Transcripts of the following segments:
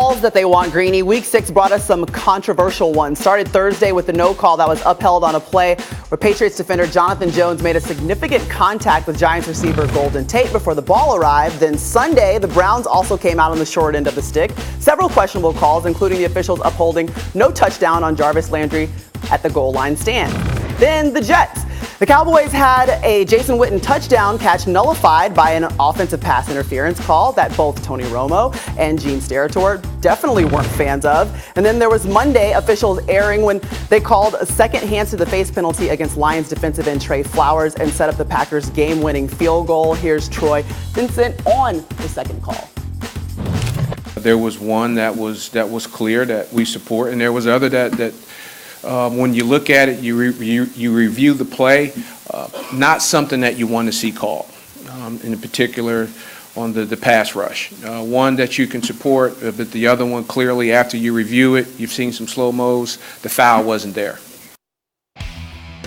calls that they want, Greeny. Week 6 brought us some controversial ones. Started Thursday with the no call that was upheld on a play where Patriots defender Jonathan Jones made a significant contact with Giants receiver Golden Tate before the ball arrived. Then Sunday, the Browns also came out on the short end of the stick. Several questionable calls, including the officials upholding no touchdown on Jarvis Landry at the goal line stand. Then the Jets. The Cowboys had a Jason Witten touchdown catch nullified by an offensive pass interference call that both Tony Romo and Gene Steratore definitely weren't fans of. And then there was Monday officials erring when they called a second hands to the face penalty against Lions defensive end Trey Flowers and set up the Packers' game-winning field goal. Here's Troy Vincent on the second call. There was one that was clear that we support, and there was other that when you look at it, you review the play, not something that you want to see called, in particular on the pass rush. One that you can support, but the other one clearly after you review it, you've seen some slow-mos, the foul wasn't there.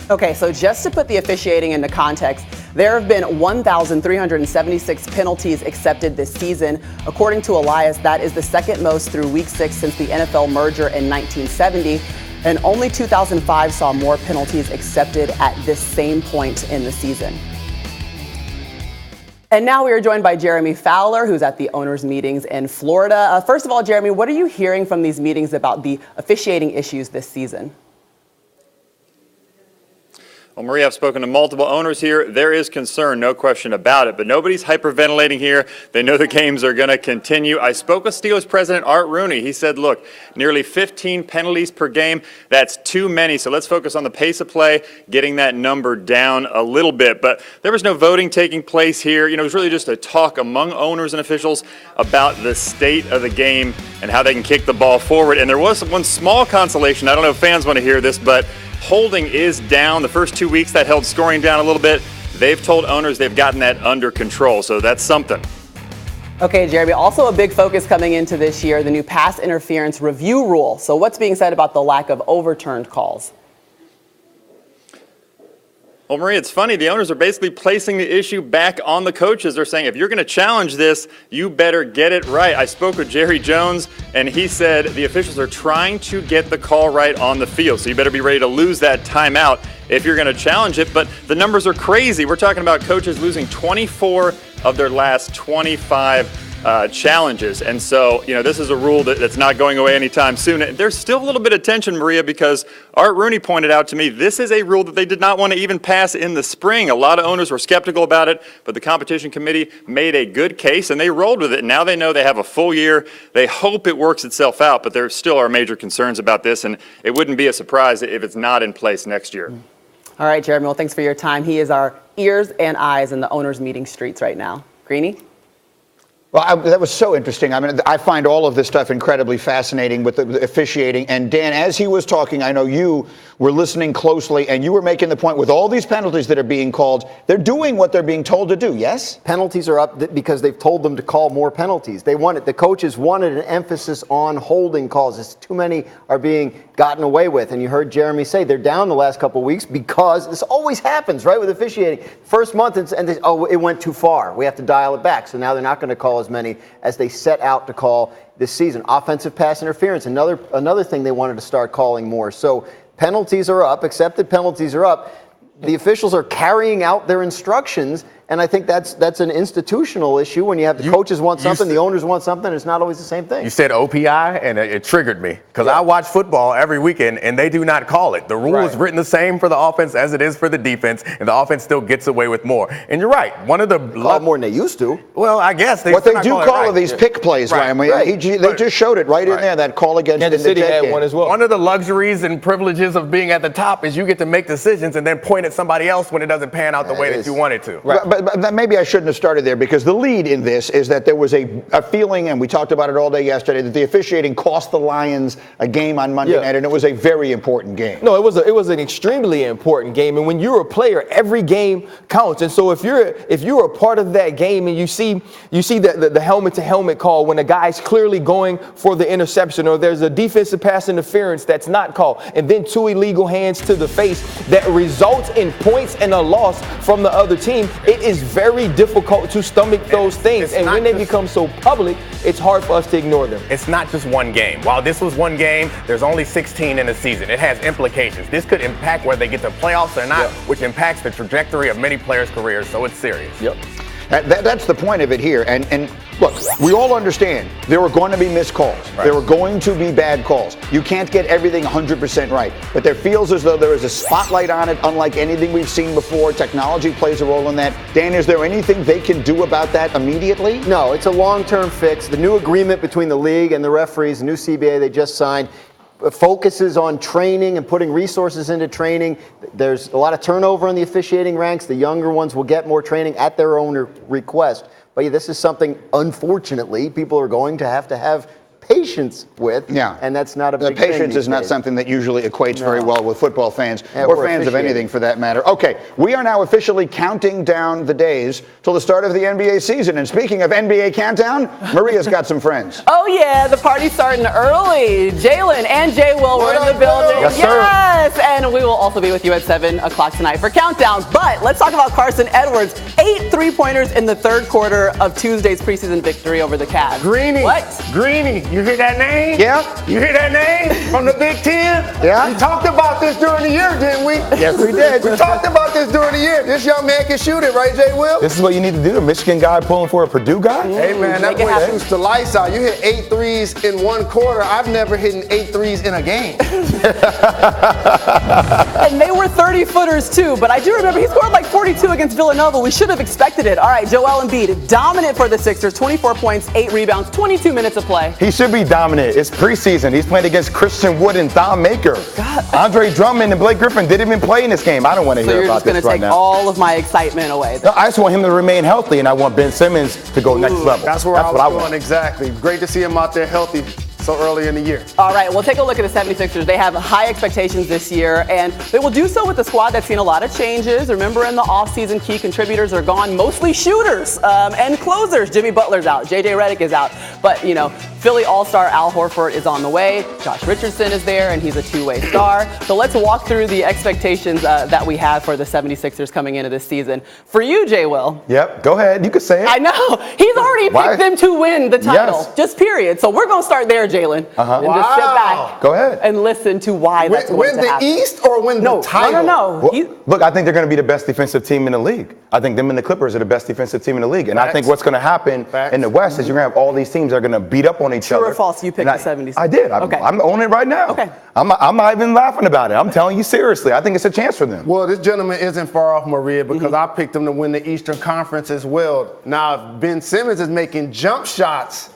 Okay, so just to put the officiating into context, there have been 1,376 penalties accepted this season. According to Elias, that is the second most through Week 6 since the NFL merger in 1970. And only 2005 saw more penalties accepted at this same point in the season. And now we are joined by Jeremy Fowler, who's at the owners' meetings in Florida. First of all, Jeremy, what are you hearing from these meetings about the officiating issues this season? Well, Maria, I've spoken to multiple owners here. There is concern, no question about it, but nobody's hyperventilating here. They know the games are going to continue. I spoke with Steelers president Art Rooney. He said, look, nearly 15 penalties per game, that's too many. So let's focus on the pace of play, getting that number down a little bit. But there was no voting taking place here. It was really just a talk among owners and officials about the state of the game and how they can kick the ball forward. And there was one small consolation. I don't know if fans want to hear this, but holding is down. The first 2 weeks that held scoring down a little bit. They've told owners they've gotten that under control, so that's something. Okay, Jeremy, also a big focus coming into this year, the new pass interference review rule. So what's being said about the lack of overturned calls? Well, Maria, it's funny. The owners are basically placing the issue back on the coaches. They're saying, if you're going to challenge this, you better get it right. I spoke with Jerry Jones, and he said the officials are trying to get the call right on the field. So you better be ready to lose that timeout if you're going to challenge it. But the numbers are crazy. We're talking about coaches losing 24 of their last 25 challenges. And so, this is a rule that's not going away anytime soon. There's still a little bit of tension, Maria, because Art Rooney pointed out to me, this is a rule that they did not want to even pass in the spring. A lot of owners were skeptical about it, but the competition committee made a good case and they rolled with it. Now they know they have a full year. They hope it works itself out, but there still are major concerns about this, and it wouldn't be a surprise if it's not in place next year. All right, Jeremy, well, thanks for your time. He is our ears and eyes in the owners' meeting streets right now. Greeny? Well, that was so interesting. I mean, I find all of this stuff incredibly fascinating with the officiating. And Dan, as he was talking, I know you were listening closely, and you were making the point with all these penalties that are being called, they're doing what they're being told to do, yes? Penalties are up because they've told them to call more penalties. The coaches wanted an emphasis on holding calls. It's too many are being gotten away with. And you heard Jeremy say they're down the last couple of weeks because this always happens, right, with officiating. First month, and it went too far. We have to dial it back. So now they're not going to call as many as they set out to call this season. Offensive pass interference, another thing they wanted to start calling more. So penalties are up, accepted penalties are up. The officials are carrying out their instructions, and I think that's an institutional issue. When you have the coaches want something, the owners want something, it's not always the same thing. You said OPI, and it triggered me, because I watch football every weekend, and they do not call it. The rule is written the same for the offense as it is for the defense, and the offense still gets away with more. And you're right. One of the call more than they used to. Well, I guess what they do call are these pick plays, Ryan. They just showed it right in there. That call against Kansas City had one as well. One of the luxuries and privileges of being at the top is you get to make decisions and then point at somebody else when it doesn't pan out the way that you want it to. Right. But maybe I shouldn't have started there, because the lead in this is that there was a feeling, and we talked about it all day yesterday, that the officiating cost the Lions a game on Monday night, and it was a very important game. No, it was an extremely important game, and when you're a player, every game counts. And so if you're a part of that game and you see the helmet to helmet call when a guy's clearly going for the interception, or there's a defensive pass interference that's not called, and then two illegal hands to the face that results in points and a loss from the other team, it is very difficult to stomach those things. And when they become so public, it's hard for us to ignore them. It's not just one game. While this was one game, there's only 16 in a season. It has implications. This could impact whether they get to playoffs or not, which impacts the trajectory of many players' careers, so it's serious. Yep. That's the point of it here. And look, we all understand there were going to be missed calls. Right. There were going to be bad calls. You can't get everything 100% right. But there feels as though there is a spotlight on it, unlike anything we've seen before. Technology plays a role in that. Dan, is there anything they can do about that immediately? No, it's a long-term fix. The new agreement between the league and the referees, the new CBA they just signed, focuses on training and putting resources into training. There's a lot of turnover in the officiating ranks. The younger ones will get more training at their own request. But yeah, this is something, unfortunately, people are going to have patience with. Yeah. And that's not a big thing. Patience is not something that usually equates very well with football fans or fans of anything for that matter. Okay, we are now officially counting down the days till the start of the NBA season. And speaking of NBA countdown, Maria's got some friends. Oh yeah, the party's starting early. Jalen and Jay Will were in the building. Yes, yes, and we will also be with you at 7 o'clock tonight for Countdown. But let's talk about Carson Edwards. 8 3-pointers in the third quarter of Tuesday's preseason victory over the Cavs. Greeny. What? Greeny. You hear that name? Yeah. You hear that name from the Big Ten? Yeah. We talked about this during the year, didn't we? Yes, we did. We talked about this during the year. This young man can shoot it, right, Jay Will? This is what you need to do. A Michigan guy pulling for a Purdue guy? Hey, man, that boy shoots the lights out. You hit 8 threes in one quarter. I've never hit 8 threes in a game. And they were 30-footers too, but I do remember he scored like 42 against Villanova. We should have expected it. All right, Joel Embiid, dominant for the Sixers, 24 points, 8 rebounds, 22 minutes of play. He should be dominant. It's preseason. He's playing against Christian Wood and Thon Maker. God. Andre Drummond and Blake Griffin didn't even play in this game. I don't want to hear about this right now. So you're just going to take all of my excitement away. No, I just want him to remain healthy, and I want Ben Simmons to go next level. That's where I was going exactly. Great to see him out there healthy so early in the year. All right, well, take a look at the 76ers. They have high expectations this year, and they will do so with a squad that's seen a lot of changes. Remember, in the offseason, key contributors are gone, mostly shooters and closers. Jimmy Butler's out. J.J. Redick is out. But, you know, Philly All-Star Al Horford is on the way. Josh Richardson is there, and he's a two-way star. So let's walk through the expectations that we have for the 76ers coming into this season. For you, Jay Will. Yep, go ahead. You can say it. I know. He's already picked them to win the title. Yes. Just period. So we're going to start there, Jalen. And just sit back. Go ahead. And listen to why that's going to happen. Win the East or win the title? No. Well, look, I think they're going to be the best defensive team in the league. I think them and the Clippers are the best defensive team in the league. And I think what's going to happen in the West is you're going to have all these teams that are going to beat up on each other. True or false? You picked the 76ers. I did. I'm owning it right now. Okay. I'm not even laughing about it. I'm telling you seriously. I think it's a chance for them. Well, this gentleman isn't far off, Maria, because I picked them to win the Eastern Conference as well. Now, if Ben Simmons is making jump shots,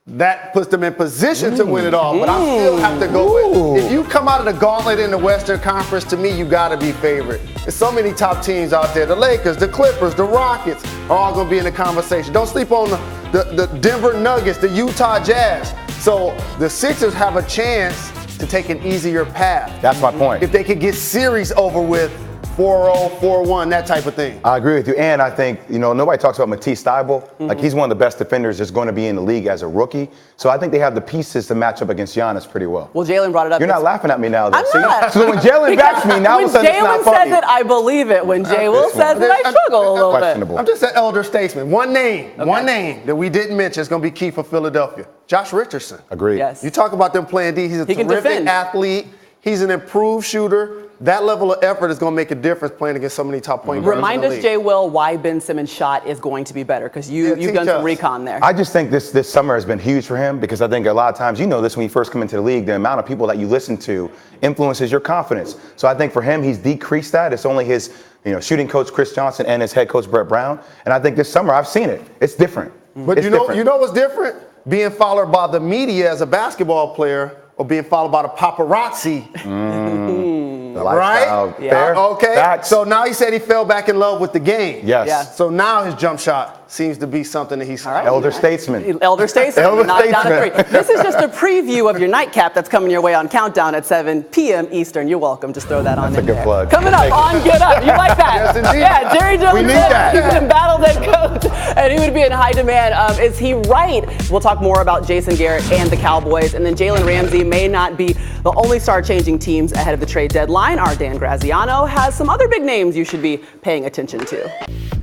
that puts them in position to win it all. But I still have to go with, if you come out of the gauntlet in the Western Conference, to me, you got to be favorite. There's so many top teams out there. The Lakers, the Clippers, the Rockets are all going to be in the conversation. Don't sleep on the Denver Nuggets, the Utah Jazz. So the Sixers have a chance to take an easier path. That's my point. If they could get series over with, 4-0, 4-1, that type of thing. I agree with you. And I think, nobody talks about Matisse Thybulle. Like, he's one of the best defenders that's going to be in the league as a rookie. So I think they have the pieces to match up against Giannis pretty well. Well, Jalen brought it up. You're not laughing at me now, though. I'm not. So when Jalen backs me, now all of a sudden it's not funny. When Jalen says it, I believe it. When Jay Will says it, I struggle a little bit. I'm just an elder statesman. One name that we didn't mention is going to be key for Philadelphia. Josh Richardson. Agreed. Yes. You talk about them playing D. He's a terrific athlete. He's an improved shooter. That level of effort is going to make a difference playing against so many top point guards. Remind us, Jay Will, why Ben Simmons' shot is going to be better, because you've done some recon there. I just think this summer has been huge for him, because I think a lot of times, this when you first come into the league, the amount of people that you listen to influences your confidence. So I think for him, he's decreased that. It's only his shooting coach, Chris Johnson, and his head coach, Brett Brown. And I think this summer, I've seen it. It's different. But you know what's different? Being followed by the media as a basketball player or being followed by the paparazzi. Right? Yeah. Okay. So now he said he fell back in love with the game. Yes. Yeah. So now his jump shot seems to be something that he's elder statesman. Elder statesman. Knocked down a 3. This is just a preview of your nightcap that's coming your way on Countdown at 7 p.m. Eastern. You're welcome. Just throw that on there. That's a good plug. Coming up on Get Up. You like that? Yes, indeed. Yeah, Jerry Jones. We need that. He's been battled head coach, and he would be in high demand. Is he right? We'll talk more about Jason Garrett and the Cowboys. And then Jalen Ramsey may not be the only star changing teams ahead of the trade deadline. Our Dan Graziano has some other big names you should be paying attention to.